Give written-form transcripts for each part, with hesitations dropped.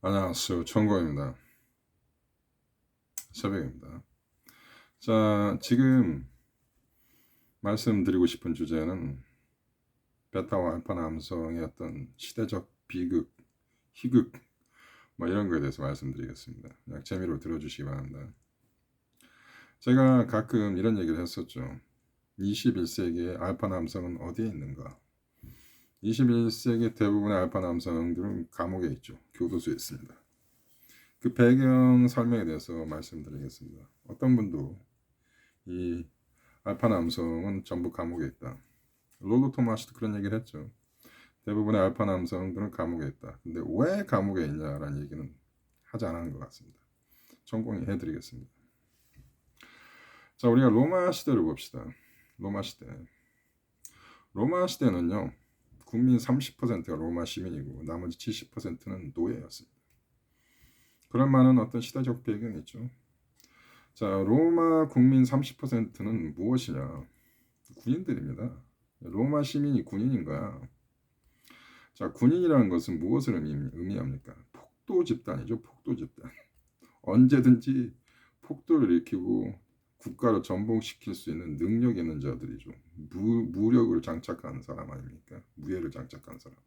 안녕하세요. 천고입니다. 새벽입니다. 자, 지금 말씀드리고 싶은 주제는 베타와 알파 남성의 어떤 시대적 비극, 희극, 뭐 이런 거에 대해서 말씀드리겠습니다. 그냥 재미로 들어주시기 바랍니다. 제가 가끔 이런 얘기를 했었죠. 21세기의 알파 남성은 어디에 있는가? 21세기 대부분의 알파 남성들은 감옥에 있죠. 교도소에 있습니다. 그 배경 설명에 대해서 말씀드리겠습니다. 어떤 분도 이 알파 남성은 전부 감옥에 있다. 롤로 토마스도 그런 얘기를 했죠. 대부분의 알파 남성들은 감옥에 있다. 근데 왜 감옥에 있냐라는 얘기는 하지 않은 것 같습니다. 전공이 해드리겠습니다. 자, 우리가 로마 시대를 봅시다. 로마 시대. 로마 시대는요, 국민 30%가 로마 시민이고 나머지 70%는 노예였습니다. 그런 많은 어떤 시대적 배경이 있죠. 자, 로마 국민 30%는 무엇이냐? 군인들입니다. 로마 시민이 군인인 거야. 자, 군인이라는 것은 무엇을 의미합니까? 폭도 집단이죠. 폭도 집단. 언제든지 폭도를 일으키고 국가를 전복시킬 수 있는 능력 있는 자들이죠. 무력을 장착한 사람 아닙니까? 무예를 장착한 사람.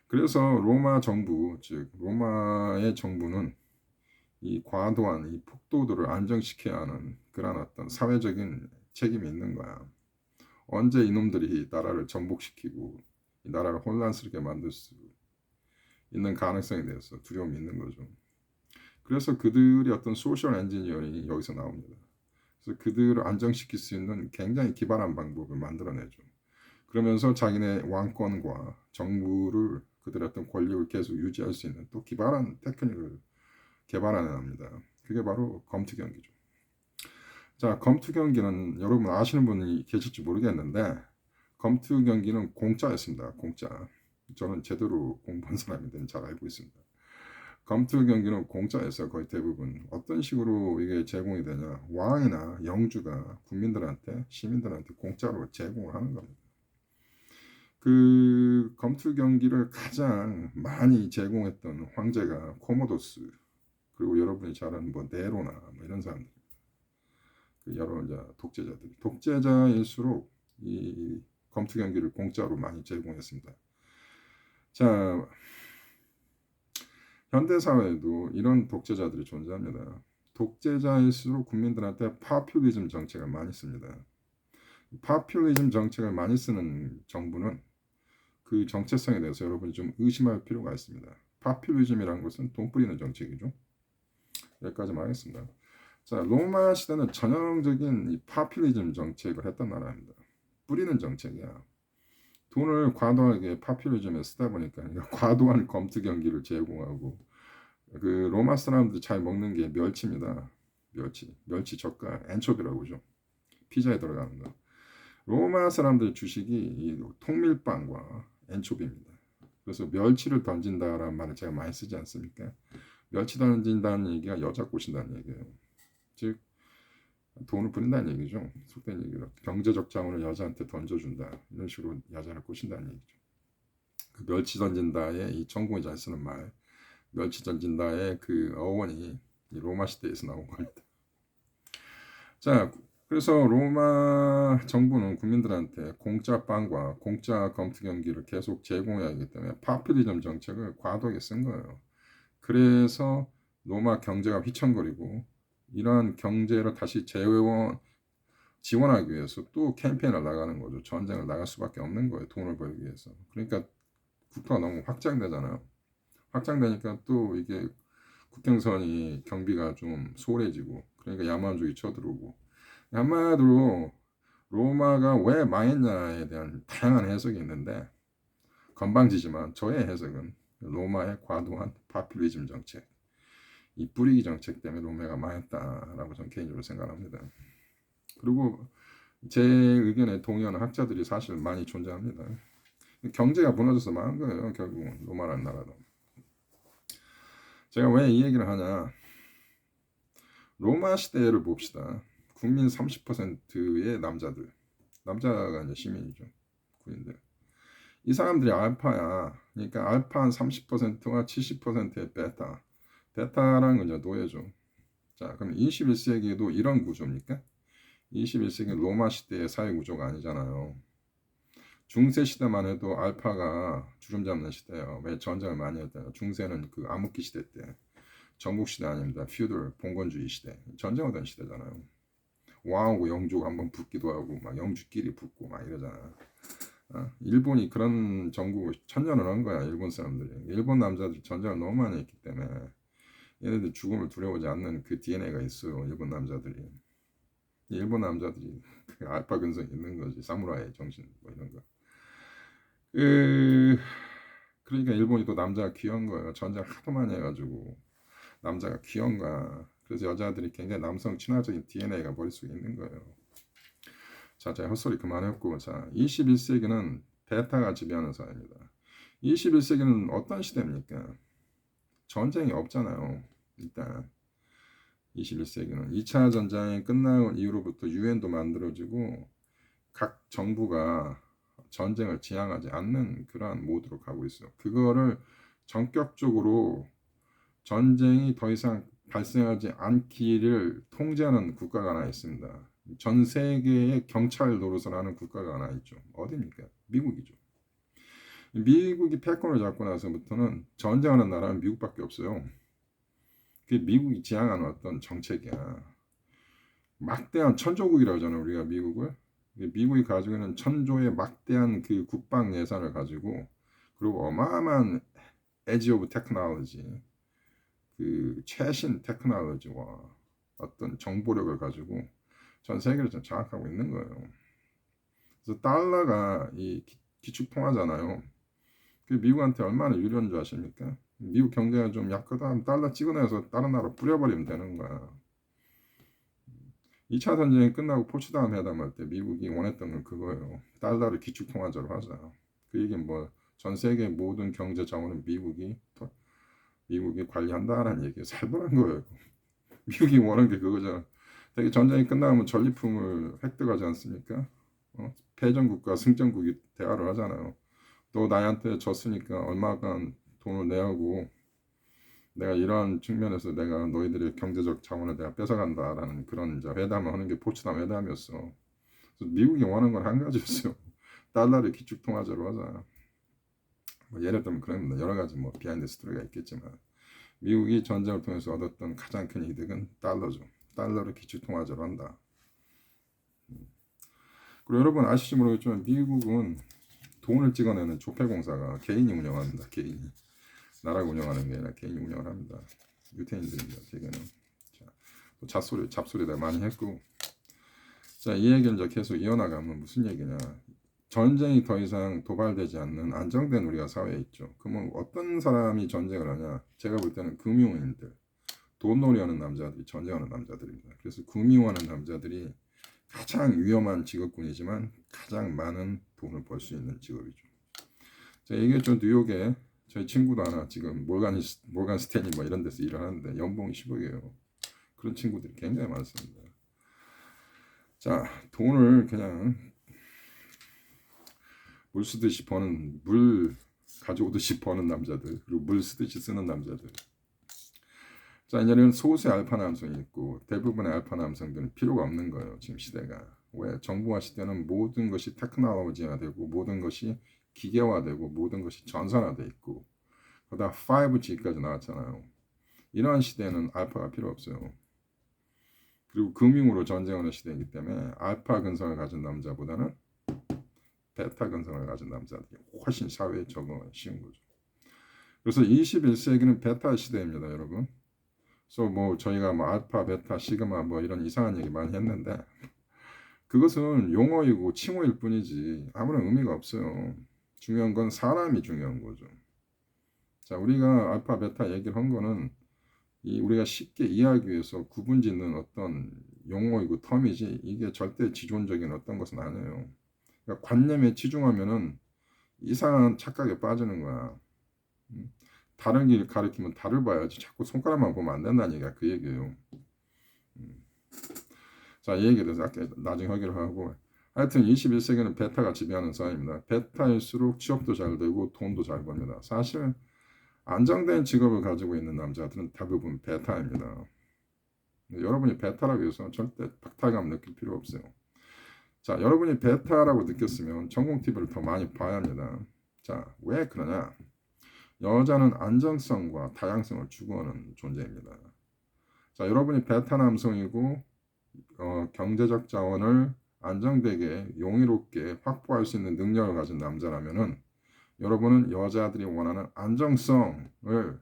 그래서 로마 정부, 즉 로마의 정부는 이 과도한 이 폭도들을 안정시켜야 하는 그런 어떤 사회적인 책임이 있는 거야. 언제 이놈들이 나라를 전복시키고 이 나라를 혼란스럽게 만들 수 있는 가능성에 대해서 두려움이 있는 거죠. 그래서 그들이 어떤 소셜 엔지니어링이 여기서 나옵니다. 그래서 그들을 안정시킬 수 있는 굉장히 기발한 방법을 만들어내죠. 그러면서 자기네 왕권과 정부를 그들의 어떤 권력을 계속 유지할 수 있는 또 기발한 테크닉을 개발해냅니다. 그게 바로 검투 경기죠. 자, 검투 경기는 여러분 아시는 분이 계실지 모르겠는데 검투 경기는 공짜였습니다. 공짜. 저는 제대로 공부한 사람인데 잘 알고 있습니다. 검투 경기는 공짜였어요. 거의 대부분. 어떤 식으로 이게 제공이 되냐. 왕이나 영주가 국민들한테, 시민들한테 공짜로 제공을 하는 겁니다. 그 검투 경기를 가장 많이 제공했던 황제가 코모도스, 그리고 여러분이 잘 아는 뭐 네로나 뭐 이런 사람들, 그 여러 이제 독재자들, 독재자일수록 이 검투 경기를 공짜로 많이 제공했습니다. 자, 현대 사회에도 이런 독재자들이 존재합니다. 독재자일수록 국민들한테 파퓰리즘 정책을 많이 씁니다. 파퓰리즘 정책을 많이 쓰는 정부는 그 정체성에 대해서 여러분이 좀 의심할 필요가 있습니다. 파퓰리즘이라는 것은 돈 뿌리는 정책이죠. 여기까지만 하겠습니다. 자, 로마 시대는 전형적인 이 파퓰리즘 정책을 했던 나라입니다. 뿌리는 정책이야. 돈을 과도하게 파퓰리즘에 쓰다 보니까 과도한 검투 경기를 제공하고 그 로마 사람들이 잘 먹는 게 멸치입니다. 멸치 젓갈, 엔초비라고 하죠. 피자에 들어가는 거. 로마 사람들 주식이 이 통밀빵과 엔초비입니다. 그래서 멸치를 던진다라는 말을 제가 많이 쓰지 않습니까? 멸치 던진다는 얘기가 여자 꼬신다는 얘기예요. 즉 돈을 부린다는 얘기죠. 속된 얘기로 경제적 자원을 여자한테 던져준다 이런 식으로 여자를 꼬신다는 얘기죠. 그 멸치 던진다의 이 천공이 잘 쓰는 말, 멸치 던진다의 그 어원이 로마 시대에서 나온 겁니다. 자, 그래서 로마 정부는 국민들한테 공짜 빵과 공짜 검투 경기를 계속 제공해야 하기 때문에 파퓰리즘 정책을 과도하게 쓴 거예요. 그래서 로마 경제가 휘청거리고 이러한 경제를 다시 지원하기 위해서 또 캠페인을 나가는 거죠. 전쟁을 나갈 수밖에 없는 거예요. 돈을 벌기 위해서. 그러니까 국토가 너무 확장되잖아요. 확장되니까 또 이게 국경선이 경비가 좀 소홀해지고 그러니까 야만족이 쳐들어오고 한마디로 로마가 왜 망했냐에 대한 다양한 해석이 있는데 건방지지만 저의 해석은 로마의 과도한 파퓰리즘 정책, 이 뿌리기 정책 때문에 로마가 망했다라고 저는 개인적으로 생각합니다. 그리고 제 의견에 동의하는 학자들이 사실 많이 존재합니다. 경제가 무너져서 망한 거예요. 결국은 로마라는 나라도. 제가 왜 이 얘기를 하냐. 로마 시대를 봅시다. 국민 30%의 남자가 이제 시민이죠. 군인들. 이 사람들이 알파야. 그러니까 알파 한 30%와 70%의 베타. 베타라는 건 이제 노예죠. 자, 그럼 21세기에도 이런 구조입니까? 21세기 로마 시대의 사회 구조가 아니잖아요. 중세 시대만 해도 알파가 주름 잡는 시대예요. 왜 전쟁을 많이 했대요. 중세는 그 암흑기 시대 때. 전국 시대 아닙니다. 퓨들 봉건주의 시대. 전쟁하던 시대잖아요. 왕하고 영주가 한번 붙기도 하고 막 영주끼리 붙고 막 이러잖아. 일본이 그런 전국을 천년을 한 거야. 일본 사람들이. 일본 남자들이 전쟁을 너무 많이 했기 때문에 얘네들 죽음을 두려워하지 않는 그 DNA가 있어요. 일본 남자들이. 일본 남자들이 그 알파 근성이 있는 거지. 사무라이 정신 뭐 이런 거. 그러니까 일본이 또 남자가 귀한 거예요. 전쟁 하도 많이 해가지고 남자가 귀한 거야. 그래서 여자들이 굉장히 남성 친화적인 DNA가 머릿속에 있는 거예요. 자, 제가 헛소리 그만했고, 자, 21세기는 베타가 지배하는 사회입니다. 21세기는 어떤 시대입니까? 전쟁이 없잖아요. 일단 21세기는 2차 전쟁이 끝나고 이후로부터 유엔도 만들어지고 각 정부가 전쟁을 지향하지 않는 그러한 모드로 가고 있어요. 그거를 전격적으로 전쟁이 더 이상 발생하지 않기를 통제하는 국가가 하나 있습니다. 전 세계의 경찰 노릇을 하는 국가가 하나 있죠. 어디입니까? 미국이죠. 미국이 패권을 잡고 나서부터는 전쟁하는 나라는 미국밖에 없어요. 그게 미국이 지향하는 어떤 정책이야. 막대한 천조국이라고 하잖아요. 우리가 미국을. 미국이 가지고 있는 천조의 막대한 그 국방 예산을 가지고 그리고 어마어마한 에지 오브 테크놀로지 그 최신 테크놀로지와 어떤 정보력을 가지고 전 세계를 좀 장악하고 있는 거예요. 그래서 달러가 이 기축통화잖아요. 그 미국한테 얼마나 유리한 줄 아십니까? 미국 경제가 좀 약하다 달러 찍어내서 다른 나라 뿌려버리면 되는 거야. 2차 전쟁이 끝나고 포츠담 회담할 때 미국이 원했던 건 그거예요. 달러를 기축통화제로 하자. 그 얘기는 뭐 전 세계 모든 경제 자원은 미국이 관리한다라는 얘기에 살벌한 거예요. 미국이 원하는 게 그거잖아. 되게 전쟁이 끝나면 전리품을 획득하지 않습니까? 패전국과 승전국이 대화를 하잖아요. 너 나한테 졌으니까 얼마간 돈을 내하고 내가 이러한 측면에서 내가 너희들의 경제적 자원을 내가 뺏어간다라는 그런 이제 회담을 하는 게 포츠담 회담이었어. 그래서 미국이 원하는 건 한 가지였어요. 달러를 기축통화제로 하자. 뭐 예를 들면 그런 여러 가지 뭐 비하인드 스토리가 있겠지만 미국이 전쟁을 통해서 얻었던 가장 큰 이득은 달러죠. 달러를 기축통화제로 한다. 그리고 여러분 아실지 모르겠지만 미국은 돈을 찍어내는 조폐공사가 개인이 운영합니다. 개인이. 나라가 운영하는 게 아니라 개인이 운영을 합니다. 유태인들입니다. 대개는. 자, 또 잡소리들 많이 했고. 자, 이 얘기를 이제 계속 이어나가면 무슨 얘기냐. 전쟁이 더 이상 도발되지 않는 안정된 우리가 사회에 있죠. 그러면 어떤 사람이 전쟁을 하냐? 제가 볼 때는 금융인들, 돈놀이 하는 남자들이 전쟁하는 남자들입니다. 그래서 금융하는 남자들이 가장 위험한 직업군이지만 가장 많은 돈을 벌 수 있는 직업이죠. 제가 얘기했죠. 뉴욕에 저희 친구도 하나 지금 몰간 스탠리 뭐 이런 데서 일을 하는데 연봉이 10억이에요. 그런 친구들이 굉장히 많습니다. 자, 돈을 그냥 물 쓰듯이 버는 물 가져오듯이 버는 남자들 그리고 물 쓰듯이 쓰는 남자들. 자, 이제는 소수의 알파 남성이 있고 대부분의 알파 남성들은 필요가 없는 거예요. 지금 시대가. 왜? 정보화 시대는 모든 것이 테크놀로지화 되고 모든 것이 기계화되고 모든 것이 전산화돼 있고 그러다 5G까지 나왔잖아요. 이러한 시대에는 알파가 필요 없어요. 그리고 금융으로 전쟁하는 시대이기 때문에 알파 근성을 가진 남자보다는 베타 근성을 가진 남자들이 훨씬 사회에 적응하기 쉬운 거죠. 그래서 21세기는 베타 시대입니다, 여러분. 그래서 뭐 저희가 뭐 알파, 베타, 시그마 뭐 이런 이상한 얘기 많이 했는데 그것은 용어이고 칭호일 뿐이지 아무런 의미가 없어요. 중요한 건 사람이 중요한 거죠. 자, 우리가 알파, 베타 얘기를 한 거는 우리가 쉽게 이해하기 위해서 구분짓는 어떤 용어이고 텀이지 이게 절대 지존적인 어떤 것은 아니에요. 그러니까 관념에 치중하면은 이상한 착각에 빠지는 거야. 다른 길 가리키면 달을 봐야지 자꾸 손가락만 보면 안 된다는 얘기가 그 얘기예요. 자, 이 얘기에 대해서 아까 나중에 하기로 하고 하여튼 21세기는 베타가 지배하는 사회입니다. 베타일수록 취업도 잘 되고 돈도 잘 벌니다. 사실 안정된 직업을 가지고 있는 남자들은 대부분 베타입니다. 여러분이 베타라고 해서 절대 박탈감 느낄 필요 없어요. 자, 여러분이 베타라고 느꼈으면 전공 TV를 더 많이 봐야 합니다. 자, 왜 그러냐? 여자는 안정성과 다양성을 추구하는 존재입니다. 자, 여러분이 베타 남성이고 경제적 자원을 안정되게 용의롭게 확보할 수 있는 능력을 가진 남자라면은 여러분은 여자들이 원하는 안정성을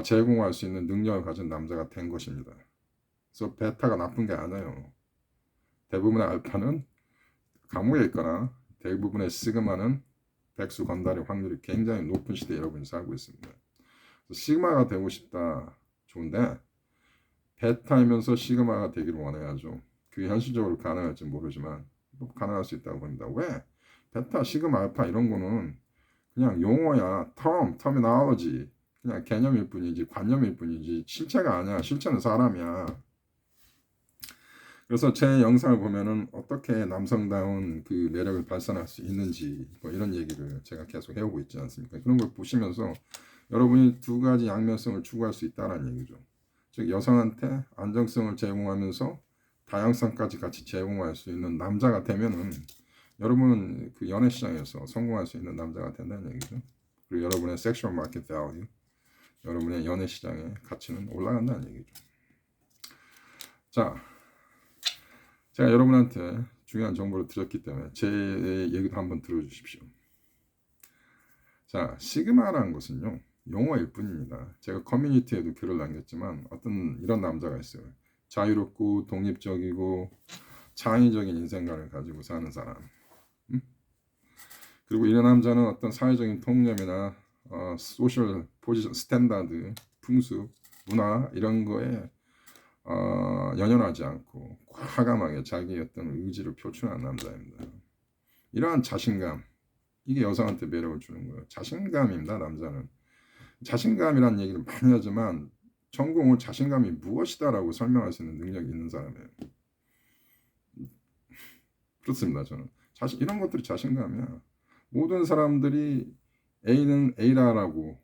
제공할 수 있는 능력을 가진 남자가 된 것입니다. 그래서 베타가 나쁜 게 아니에요. 대부분의 알파는 감옥에 있거나 대부분의 시그마는 백수 건달의 확률이 굉장히 높은 시대에 여러분이 살고 있습니다. 시그마가 되고 싶다. 좋은데 베타이면서 시그마가 되기를 원해야죠. 그게 현실적으로 가능할지 모르지만 가능할 수 있다고 봅니다. 왜? 베타, 시그마, 알파 이런 거는 그냥 용어야. 터미널로지. 그냥 개념일 뿐이지 관념일 뿐이지 실체가 아니야. 실체는 사람이야. 그래서 제 영상을 보면은 어떻게 남성다운 그 매력을 발산할 수 있는지 뭐 이런 얘기를 제가 계속 해오고 있지 않습니까? 그런 걸 보시면서 여러분이 두 가지 양면성을 추구할 수 있다는 얘기죠. 즉 여성한테 안정성을 제공하면서 다양성까지 같이 제공할 수 있는 남자가 되면은 여러분은 그 연애 시장에서 성공할 수 있는 남자가 된다는 얘기죠. 그리고 여러분의 섹슈얼 마켓 밸류, 여러분의 연애 시장의 가치는 올라간다는 얘기죠. 자, 제가 여러분한테 중요한 정보를 드렸기 때문에 제 얘기도 한번 들어주십시오. 자, 시그마라는 것은요, 용어일 뿐입니다. 제가 커뮤니티에도 글을 남겼지만 어떤 이런 남자가 있어요. 자유롭고 독립적이고 창의적인 인생관을 가지고 사는 사람. 그리고 이런 남자는 어떤 사회적인 통념이나 소셜 포지션, 스탠다드, 풍습, 문화 이런 거에 연연하지 않고 과감하게 자기의 어떤 의지를 표출하는 남자입니다. 이러한 자신감, 이게 여성한테 매력을 주는 거예요. 자신감입니다. 남자는. 자신감이라는 얘기를 많이 하지만 전공은 자신감이 무엇이다라고 설명할 수 있는 능력이 있는 사람이에요. 그렇습니다. 저는 이런 것들이 자신감이야. 모든 사람들이 A는 A다라고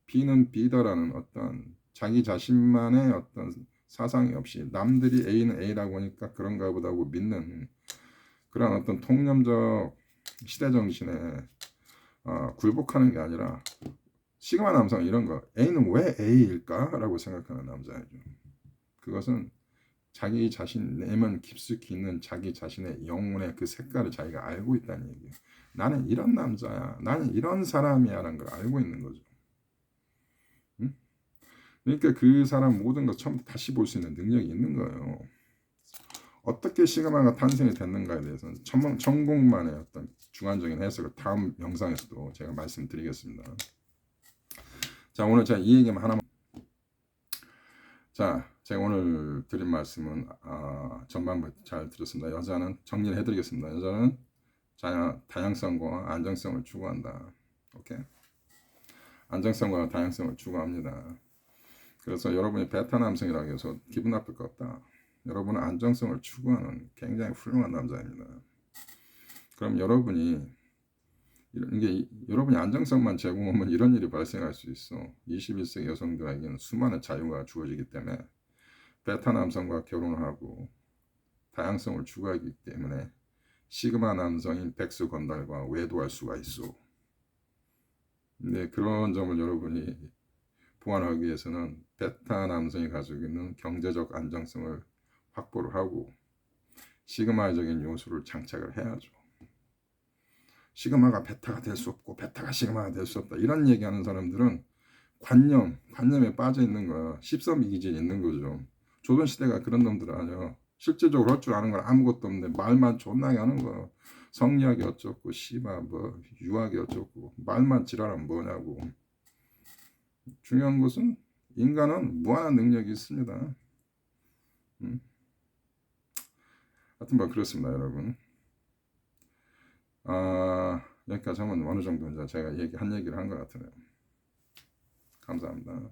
B는 B다라는 어떤 자기 자신만의 어떤 사상이 없이 남들이 A는 A라고 하니까 그런가 보다 하고 믿는 그런 어떤 통념적 시대정신에 굴복하는 게 아니라 시그마 남성 이런 거 A는 왜 A일까? 라고 생각하는 남자이죠. 그것은 자기 자신 내면 깊숙이 있는 자기 자신의 영혼의 그 색깔을 자기가 알고 있다는 얘기예요. 나는 이런 남자야. 나는 이런 사람이야 라는 걸 알고 있는 거죠. 응? 그러니까 그 사람 모든 것 처음부터 다시 볼 수 있는 능력이 있는 거예요. 어떻게 시그마가 탄생이 됐는가에 대해서는 천공만의 어떤 주관적인 해석을 다음 영상에서도 제가 말씀드리겠습니다. 자, 오늘 제가 이 얘기만 하나만. 자, 제가 오늘 드린 말씀은 전반부 잘 들었습니다. 여자는 정리를 해드리겠습니다. 여자는 다양성과 안정성을 추구한다. 오케이? 안정성과 다양성을 추구합니다. 그래서 여러분이 베타 남성이라고 해서 기분 나쁠 것 없다. 여러분은 안정성을 추구하는 굉장히 훌륭한 남자입니다. 그럼 여러분이 안정성만 제공하면 이런 일이 발생할 수 있어. 21세기 여성들에게는 수많은 자유가 주어지기 때문에 베타 남성과 결혼하고 다양성을 추구하기 때문에 시그마 남성인 백수 건달과 외도할 수가 있어. 근데 그런 점을 여러분이 보완하기 위해서는 베타 남성이 가지고 있는 경제적 안정성을 확보를 하고 시그마적인 요소를 장착을 해야죠. 시그마가 베타가 될 수 없고 베타가 시그마가 될 수 없다. 이런 얘기하는 사람들은 관념에 빠져 있는 거야. 십선이기질이 있는 거죠. 조선시대가 그런 놈들 아니야. 실제적으로 할 줄 아는 건 아무것도 없는데 말만 존나게 하는 거야. 성리학이 어쩌고 유학이 어쩌고 말만 지랄하면 뭐냐고. 중요한 것은 인간은 무한한 능력이 있습니다. 하여튼 그렇습니다, 여러분. 여기까지 하면 어느 정도 이제 제가 한 얘기를 한 것 같으네요. 감사합니다.